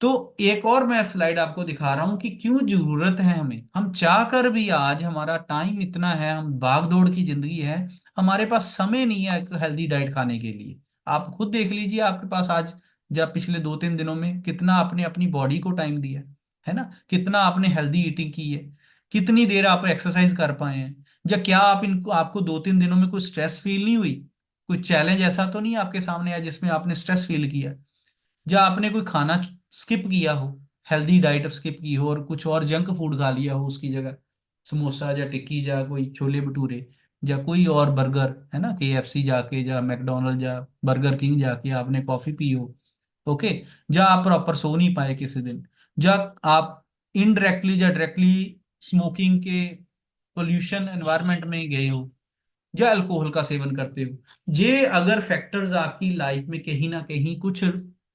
तो एक और मैं स्लाइड आपको दिखा रहा हूं कि क्यों जरूरत है हमें, हम चाह कर भी, आज हमारा टाइम इतना है, हम भाग दौड़ की जिंदगी है, हमारे पास समय नहीं है एक हेल्दी डाइट खाने के लिए। आप खुद देख लीजिए आपके पास आज, जब पिछले 2-3 दिनों में कितना आपने अपनी बॉडी को टाइम दिया है ना, कितना आपने हेल्दी ईटिंग की है, कितनी देर आप एक्सरसाइज कर पाए हैं, या क्या आप इनको, आपको 2-3 दिनों में कोई स्ट्रेस फील नहीं हुई, कोई चैलेंज ऐसा तो नहीं आपके सामने आया जिसमें आपने स्ट्रेस फील किया, या आपने कोई खाना स्किप किया हो, हेल्दी डाइट स्किप की हो और कुछ और जंक फूड खा लिया हो उसकी जगह, समोसा या टिक्की या कोई छोले भटूरे या कोई और बर्गर, है ना, केएफसी जाके या मैकडोनल्ड या बर्गर किंग जाके आपने कॉफी पी हो। ओके। या आप प्रॉपर सो नहीं पाए किसी दिन, या आप इनडायरेक्टली या डायरेक्टली स्मोकिंग के पोल्यूशन एनवायरनमेंट में गए हो, या अल्कोहल का सेवन करते हो, ये अगर फैक्टर्स आपकी लाइफ में कहीं ना कहीं कुछ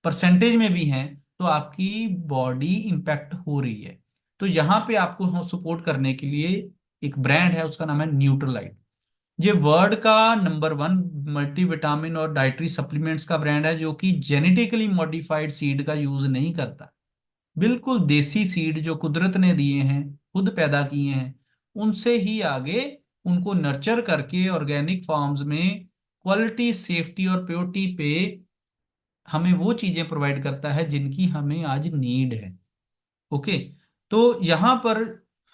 परसेंटेज में भी हैं तो आपकी बॉडी इंपैक्ट हो रही है। तो यहाँ पे आपको सपोर्ट करने के लिए एक ब्रांड है, उसका नाम है न्यूट्रलाइट। ये वर्ल्ड का नंबर 1 मल्टीविटामिन और डाइटरी सप्लीमेंट्स का ब्रांड है, जो कि जेनेटिकली मॉडिफाइड सीड का यूज नहीं करता, बिल्कुल देसी सीड जो कुदरत ने दिए हैं, खुद पैदा किए हैं, उनसे ही आगे उनको नर्चर करके ऑर्गेनिक फार्म्स में क्वालिटी, सेफ्टी और प्योरिटी पे हमें वो चीजें प्रोवाइड करता है जिनकी हमें आज नीड है। ओके। तो यहाँ पर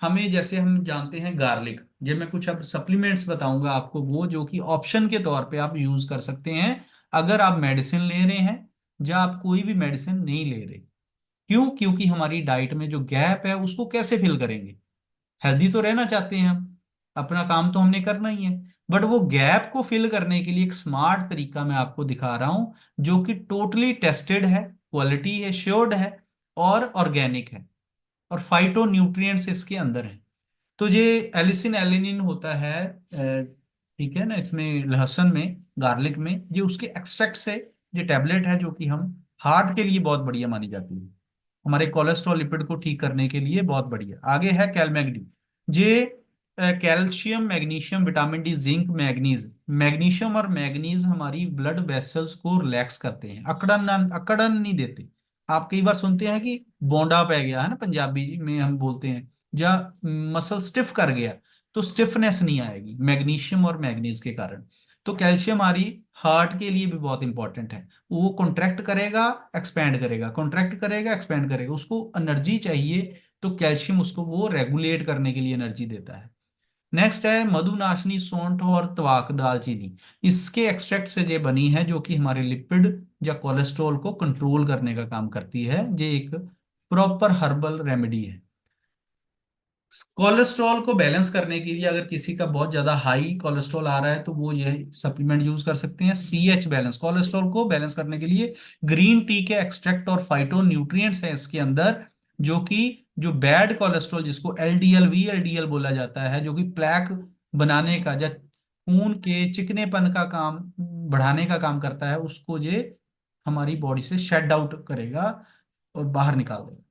हमें, जैसे हम जानते हैं गार्लिक, जब मैं कुछ अब सप्लीमेंट्स बताऊंगा आपको, वो जो कि ऑप्शन के तौर पे आप यूज कर सकते हैं अगर आप मेडिसिन ले रहे हैं या आप कोई भी मेडिसिन नहीं ले रहे। क्यों? क्योंकि हमारी डाइट में जो गैप है उसको कैसे फिल करेंगे, हेल्दी तो रहना चाहते हैं हम, अपना काम तो हमने करना ही है, बट वो गैप को फिल करने के लिए एक स्मार्ट तरीका मैं आपको दिखा रहा हूं जो कि टोटली टेस्टेड है, क्वालिटी है, श्योर्ड है और ऑर्गेनिक है, और फाइटो न्यूट्रिएंट्स इसके अंदर है। तो ये एलिसिन एलिनिन होता है, ठीक है ना, इसमें लहसुन में, गार्लिक में, ये उसके एक्सट्रैक्ट से ये टैबलेट है जो कि हम हार्ट के लिए बहुत बढ़िया मानी जाती है, हमारे कोलेस्ट्रॉल लिपिड को ठीक करने के लिए बहुत बढ़िया। आगे है कैलमैग्डी, ये calcium, magnesium, vitamin D, zinc, manganese, magnesium और मैग्नीज हमारी ब्लड वेसल्स को रिलैक्स करते हैं, अकड़न नहीं देते। आप कई बार सुनते हैं कि बोंडा पै गया, है ना, पंजाबी में हम बोलते हैं, या मसल स्टिफ कर गया, तो स्टिफनेस नहीं आएगी मैग्नीशियम और मैग्नीज के कारण। तो कैल्शियम हमारी हार्ट के लिए भी बहुत इंपॉर्टेंट है। वो कॉन्ट्रैक्ट करेगा, एक्सपैंड करेगा, कॉन्ट्रैक्ट करेगा, एक्सपैंड करेगा, उसको एनर्जी चाहिए, तो कैल्शियम उसको वो रेगुलेट करने के लिए एनर्जी देता है। नेक्स्ट है मधुनाशनी, सौंठ और तवाक, दालचीनी। इसके एक्सट्रैक्ट से ये बनी है, जो कि हमारे लिपिड या कोलेस्ट्रॉल को कंट्रोल करने का काम करती है। ये एक प्रॉपर हर्बल रेमेडी है। कोलेस्ट्रॉल को बैलेंस करने के लिए अगर किसी का बहुत ज्यादा हाई कोलेस्ट्रॉल आ रहा है तो वो ये सप्लीमेंट यूज कर सकते हैं। सीएच बैलेंस, कोलेस्ट्रॉल को बैलेंस करने के लिए ग्रीन टी के एक्सट्रैक्ट और फाइटो न्यूट्रिएंट्स हैं इसके अंदर, जो कि जो बैड कोलेस्ट्रॉल जिसको एलडीएल वीएलडीएल बोला जाता है, जो कि प्लेक बनाने का या खून के चिकनेपन का काम बढ़ाने का काम करता है, उसको ये हमारी बॉडी से शेड आउट करेगा और बाहर निकाल देगा।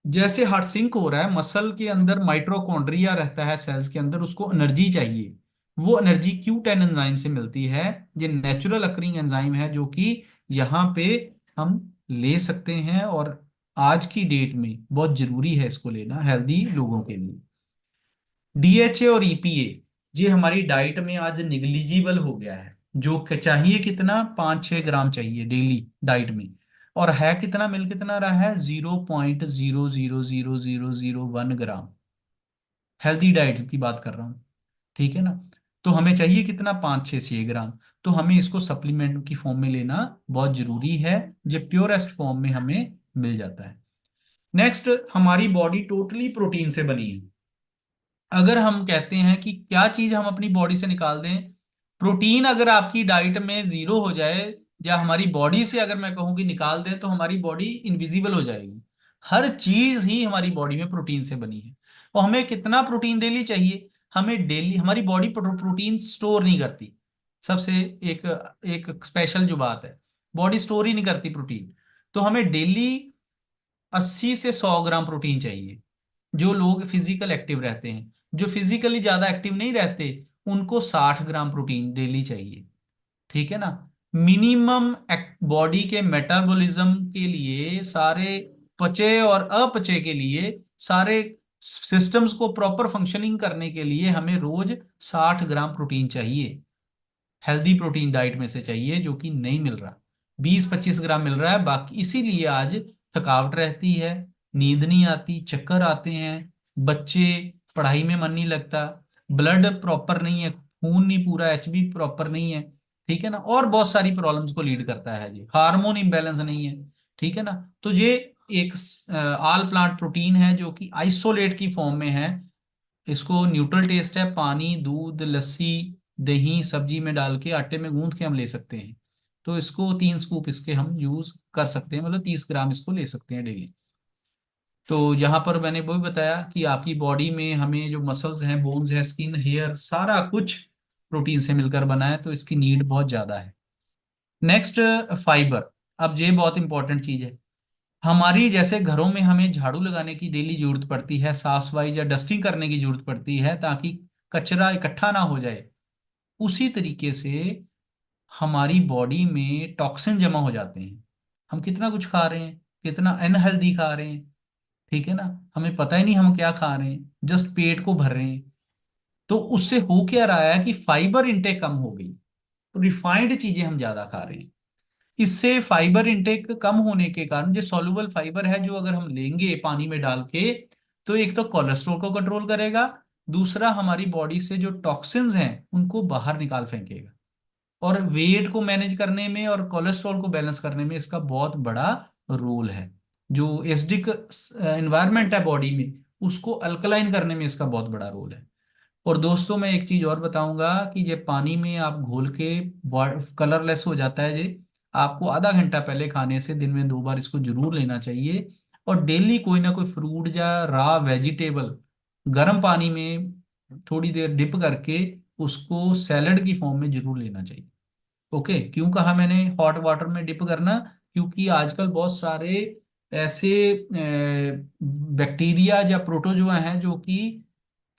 जैसे हार्ट सिंक हो रहा है, मसल के अंदर माइटोकॉन्ड्रिया रहता है सेल्स के अंदर, उसको एनर्जी चाहिए। वो एनर्जी Q10 एंजाइम से मिलती है। ये नेचुरल अकरिंग एंजाइम है, जो कि यहाँ पे हम ले सकते हैं, और आज की डेट में बहुत जरूरी है इसको लेना हेल्दी लोगों के लिए। डीएचए और ईपीए, ये हमारी डाइट में आज निग्लिजिबल हो गया है। जो चाहिए कितना, 5-6 ग्राम चाहिए डेली डाइट में, और है कितना, मिल कितना रहा है, 0.000001 ग्राम। हेल्दी डाइट की बात कर रहा हूँ, ठीक है ना। तो हमें चाहिए कितना, 5-6 ग्राम। तो हमें इसको सप्लीमेंट की फॉर्म में लेना बहुत जरूरी है, जो प्योरेस्ट फॉर्म में हमें मिल जाता है। नेक्स्ट, हमारी बॉडी टोटली प्रोटीन से बनी है। अगर हम कहते हैं कि क्या चीज हम अपनी बॉडी से निकाल दें, प्रोटीन अगर आपकी डाइट में जीरो हो जाए, या हमारी बॉडी से अगर मैं कहूँ कि निकाल दें, तो हमारी बॉडी इनविजिबल हो जाएगी। हर चीज ही हमारी बॉडी में प्रोटीन से बनी है। और हमें कितना प्रोटीन डेली चाहिए, हमें डेली, हमारी बॉडी प्रोटीन स्टोर नहीं करती। सबसे एक एक स्पेशल जो बात है, बॉडी स्टोर ही नहीं करती प्रोटीन। तो हमें डेली 80 से 100 ग्राम प्रोटीन चाहिए। जो लोग फिजिकल एक्टिव रहते हैं, जो फिजिकली ज्यादा एक्टिव नहीं रहते, उनको 60 ग्राम प्रोटीन डेली चाहिए, ठीक है ना। मिनिमम बॉडी के मेटाबॉलिज्म के लिए, सारे पचे और अपचे के लिए, सारे सिस्टम्स को प्रॉपर फंक्शनिंग करने के लिए हमें रोज 60 ग्राम प्रोटीन चाहिए। हेल्दी प्रोटीन डाइट में से चाहिए, जो कि नहीं मिल रहा। 20-25 ग्राम मिल रहा है, बाकी इसीलिए आज थकावट रहती है, नींद नहीं आती, चक्कर आते हैं, बच्चे पढ़ाई में मन नहीं लगता, ब्लड प्रॉपर नहीं है, खून नहीं पूरा, एचबी प्रॉपर नहीं है, ठीक है ना, और बहुत सारी प्रॉब्लम्स को लीड करता है जी। हार्मोन इम्बैलेंस नहीं है, ठीक है ना। तो ये एक आल प्लांट प्रोटीन है, जो कि आइसोलेट की फॉर्म में है। इसको न्यूट्रल टेस्ट है, पानी, दूध, लस्सी, दही, सब्जी में डाल के, आटे में गूंथ के हम ले सकते हैं। तो इसको 3 स्कूप इसके हम यूज कर सकते हैं, मतलब 30 ग्राम इसको ले सकते हैं डेली। तो यहाँ पर मैंने वो भी बताया कि आपकी बॉडी में हमें जो मसल्स हैं, बोन्स हैं, स्किन, हेयर, सारा कुछ प्रोटीन से मिलकर बना है, तो इसकी नीड बहुत ज्यादा है। Next, fibre. अब ये बहुत इंपॉर्टेंट चीज है। हमारी जैसे घरों में हमें झाड़ू लगाने की डेली जरूरत पड़ती है, साफ सफाई या डस्टिंग करने की जरूरत पड़ती है, ताकि कचरा इकट्ठा ना हो जाए, उसी तरीके से हमारी बॉडी में टॉक्सिन जमा हो जाते हैं। हम कितना कुछ खा रहे हैं, कितना अनहेल्दी खा रहे हैं, ठीक है ना, हमें पता ही नहीं हम क्या खा रहे हैं, जस्ट पेट को भर रहे हैं। तो उससे हो क्या रहा है कि फाइबर इंटेक कम हो गई, तो रिफाइंड चीजें हम ज्यादा खा रहे हैं। इससे फाइबर इंटेक कम होने के कारण, जो सॉल्युबल फाइबर है, जो अगर हम लेंगे पानी में डाल के, तो एक तो कोलेस्ट्रॉल को कंट्रोल करेगा, दूसरा हमारी बॉडी से जो टॉक्सिन्स हैं उनको बाहर निकाल फेंकेगा, और वेट को मैनेज करने में और कोलेस्ट्रॉल को बैलेंस करने में इसका बहुत बड़ा रोल है। जो एसिडिक एनवायरनमेंट है बॉडी में, उसको अल्कलाइन करने में इसका बहुत बड़ा रोल है। और दोस्तों, मैं एक चीज और बताऊंगा कि ये पानी में आप घोल के कलरलेस हो जाता है ये। आपको आधा घंटा पहले खाने से दिन में 2 बार इसको जरूर लेना चाहिए। और डेली कोई ना कोई फ्रूट या रा वेजिटेबल गर्म पानी में थोड़ी देर डिप करके उसको सैलड की फॉर्म में जरूर लेना चाहिए। ओके, क्यों कहा मैंने हॉट वाटर में डिप करना, क्योंकि आजकल बहुत सारे ऐसे बैक्टीरिया या प्रोटोजोआ हैं, जो कि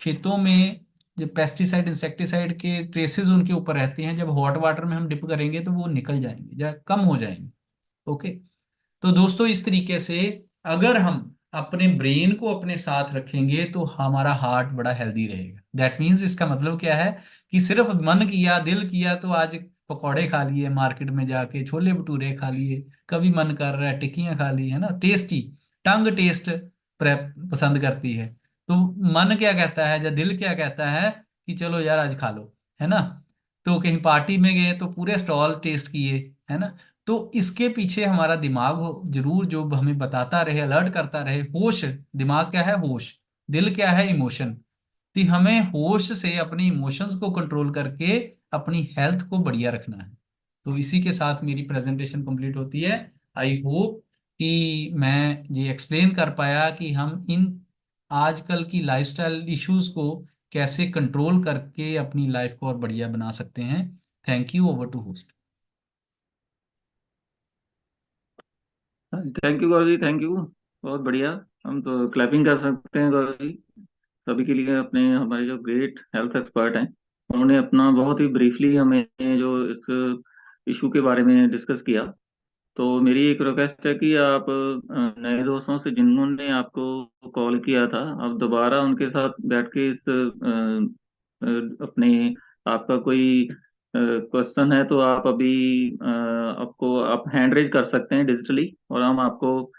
खेतों में जो पेस्टिसाइड इंसेक्टिसाइड के ट्रेसेस उनके ऊपर रहते हैं, जब हॉट वाटर में हम डिप करेंगे तो वो निकल जाएंगे या कम हो जाएंगे। ओके, तो दोस्तों, इस तरीके से अगर हम अपने ब्रेन को अपने साथ रखेंगे, तो हमारा हार्ट बड़ा हेल्दी रहेगा। दैट मीन्स इसका मतलब क्या है कि सिर्फ मन किया, दिल किया तो आज पकौड़े खा लिए, मार्केट में जाके छोले भटूरे खा लिए, कभी मन कर रहा है टिक्कियां खा ली, है ना, टेस्टी, टंग टेस्ट पसंद करती है। तो मन क्या कहता है या दिल क्या कहता है कि चलो यार आज खा लो, है ना। तो कहीं पार्टी में गए तो पूरे स्टॉल टेस्ट किए, है ना। तो इसके पीछे हमारा दिमाग जरूर जो हमें बताता रहे, अलर्ट करता रहे, होश। दिमाग क्या है? होश। दिल क्या है? इमोशन। तो हमें होश से अपने इमोशंस को कंट्रोल करके अपनी हेल्थ को बढ़िया रखना है। तो इसी के साथ मेरी प्रेजेंटेशन कंप्लीट होती है। आई होप कि मैं ये एक्सप्लेन कर पाया कि हम इन आजकल की लाइफस्टाइल इश्यूज को कैसे कंट्रोल करके अपनी लाइफ को और बढ़िया बना सकते हैं। Thank you. Over to host. Thank you Gaurav ji, thank you. बहुत बढ़िया। हम तो क्लैपिंग कर सकते हैं गौरव जी सभी के लिए। अपने हमारे जो ग्रेट हेल्थ एक्सपर्ट हैं, उन्होंने अपना बहुत ही ब्रीफली हमें जो इस इशू के बारे में डिस्कस किया। तो मेरी एक रिक्वेस्ट है कि आप नए दोस्तों से जिन्होंने आपको कॉल किया था, आप दोबारा उनके साथ बैठ के इस अपने आपका कोई क्वेश्चन है तो आप अभी आपको आप हैंड रेज कर सकते हैं डिजिटली, और हम आपको